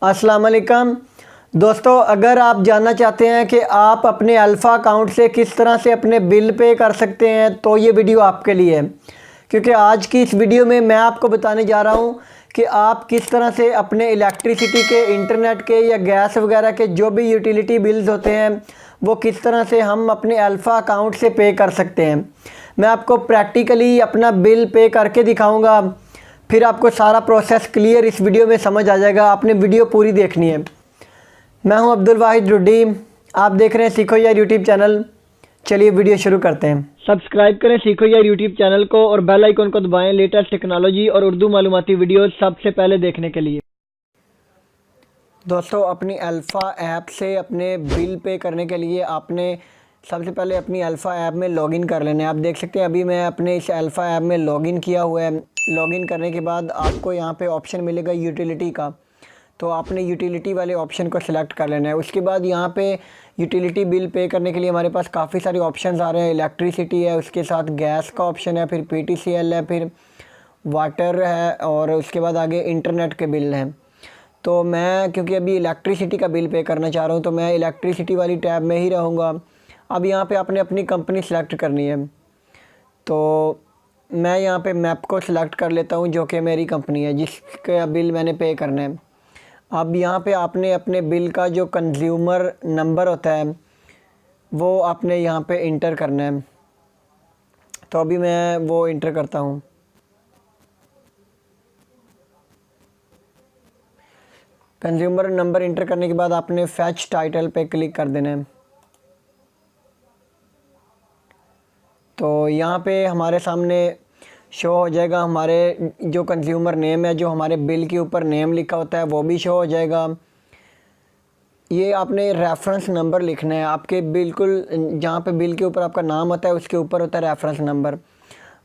अस्सलाम वालेकुम दोस्तों, अगर आप जानना चाहते हैं कि आप अपने अल्फ़ा अकाउंट से किस तरह से अपने बिल पे कर सकते हैं तो ये वीडियो आपके लिए है। क्योंकि आज की इस वीडियो में मैं आपको बताने जा रहा हूँ कि आप किस तरह से अपने इलेक्ट्रिसिटी के, इंटरनेट के या गैस वगैरह के जो भी यूटिलिटी बिल्स होते हैं वो किस तरह से हम अपने अल्फ़ा अकाउंट से पे कर सकते हैं। मैं आपको प्रैक्टिकली अपना बिल पे करके दिखाऊँगा, फिर आपको सारा प्रोसेस क्लियर इस वीडियो में समझ आ जाएगा। आपने वीडियो पूरी देखनी है। मैं हूं अब्दुल वाहिद रुड्डी, आप देख रहे हैं सीखो यार यूट्यूब चैनल। चलिए वीडियो शुरू करते हैं। सब्सक्राइब करें सीखो यार यूट्यूब चैनल को और बेल आइकन को दबाएं लेटेस्ट टेक्नोलॉजी और उर्दू मालूमाती वीडियोस सबसे पहले देखने के लिए। दोस्तों, अपनी अल्फ़ा ऐप से अपने बिल पे करने के लिए आपने सबसे पहले अपनी अल्फ़ा ऐप में लॉगिन कर लेना है। आप देख सकते हैं अभी मैं अपने इस अल्फ़ा ऐप में लॉगिन किया हुआ है। लॉगिन करने के बाद आपको यहाँ पे ऑप्शन मिलेगा यूटिलिटी का, तो आपने यूटिलिटी वाले ऑप्शन को सिलेक्ट कर लेना है। उसके बाद यहाँ पे यूटिलिटी बिल पे करने के लिए हमारे पास काफ़ी सारे ऑप्शंस आ रहे हैं। इलेक्ट्रिसिटी है, उसके साथ गैस का ऑप्शन है, फिर PTCL है, फिर वाटर है और उसके बाद आगे इंटरनेट के बिल हैं। तो मैं क्योंकि अभी इलेक्ट्रिसिटी का बिल पे करना चाह रहा हूँ तो मैं इलेक्ट्रिसिटी वाली टैब में ही रहूँगा। अब यहाँ पे आपने अपनी कंपनी सेलेक्ट करनी है, तो मैं यहाँ पे मैप को सिलेक्ट कर लेता हूँ जो कि मेरी कंपनी है जिसका बिल मैंने पे करना है। अब यहाँ पे आपने अपने बिल का जो कंज्यूमर नंबर होता है वो आपने यहाँ पे इंटर करना है। तो अभी मैं वो इंटर करता हूँ। कंज्यूमर नंबर इंटर करने के बाद आपने फैच टाइटल पे क्लिक कर देना है। तो यहाँ पे हमारे सामने शो हो जाएगा हमारे जो कंज्यूमर नेम है, जो हमारे बिल के ऊपर नेम लिखा होता है वो भी शो हो जाएगा। ये आपने रेफरेंस नंबर लिखना है आपके बिल्कुल जहाँ पे बिल के ऊपर आपका नाम होता है उसके ऊपर होता है रेफरेंस नंबर,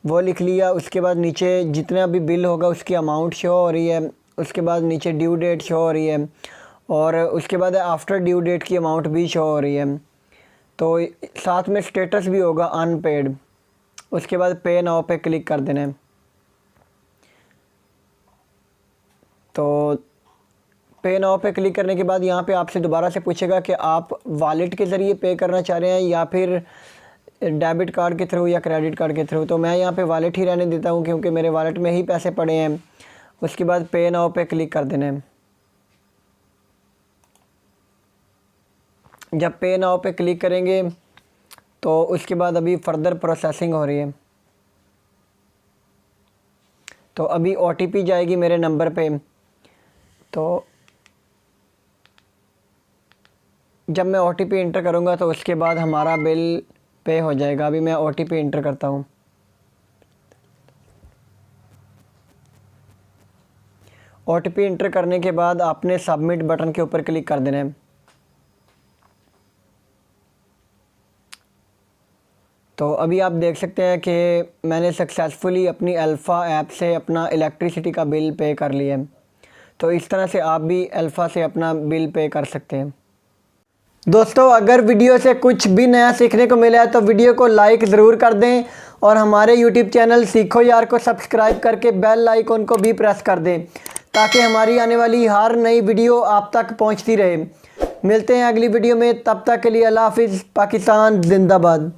वो लिख लिया। उसके बाद नीचे जितना भी बिल होगा उसकी अमाउंट शो हो रही है। उसके बाद नीचे ड्यू डेट शो हो रही है और उसके बाद आफ्टर ड्यू डेट की अमाउंट भी शो हो रही है। तो साथ में स्टेटस भी होगा अनपेड। उसके बाद पे नाउ पे क्लिक कर देना है। तो पे नाउ पे क्लिक करने के बाद यहाँ पे आपसे दोबारा से पूछेगा कि आप वॉलेट के ज़रिए पे करना चाह रहे हैं या फिर डेबिट कार्ड के थ्रू या क्रेडिट कार्ड के थ्रू। तो मैं यहाँ पे वॉलेट ही रहने देता हूँ क्योंकि मेरे वॉलेट में ही पैसे पड़े हैं। उसके बाद पे नाउ पे क्लिक कर देना है। जब पे नाउ पे क्लिक करेंगे तो उसके बाद अभी फर्दर प्रोसेसिंग हो रही है। तो अभी OTP जाएगी मेरे नंबर पे। तो जब मैं OTP इंटर करूँगा तो उसके बाद हमारा बिल पे हो जाएगा। अभी मैं OTP इंटर करता हूँ। OTP इंटर करने के बाद आपने सबमिट बटन के ऊपर क्लिक कर देना है। तो अभी आप देख सकते हैं कि मैंने सक्सेसफुली अपनी अल्फ़ा ऐप से अपना इलेक्ट्रिसिटी का बिल पे कर लिया है। तो इस तरह से आप भी अल्फ़ा से अपना बिल पे कर सकते हैं। दोस्तों, अगर वीडियो से कुछ भी नया सीखने को मिला है तो वीडियो को लाइक ज़रूर कर दें और हमारे YouTube चैनल सीखो यार को सब्सक्राइब करके बेल आइकन को भी प्रेस कर दें ताकि हमारी आने वाली हर नई वीडियो आप तक पहुंचती रहे। मिलते हैं अगली वीडियो में, तब तक के लिए अल्लाह हाफिज़। पाकिस्तान जिंदाबाद।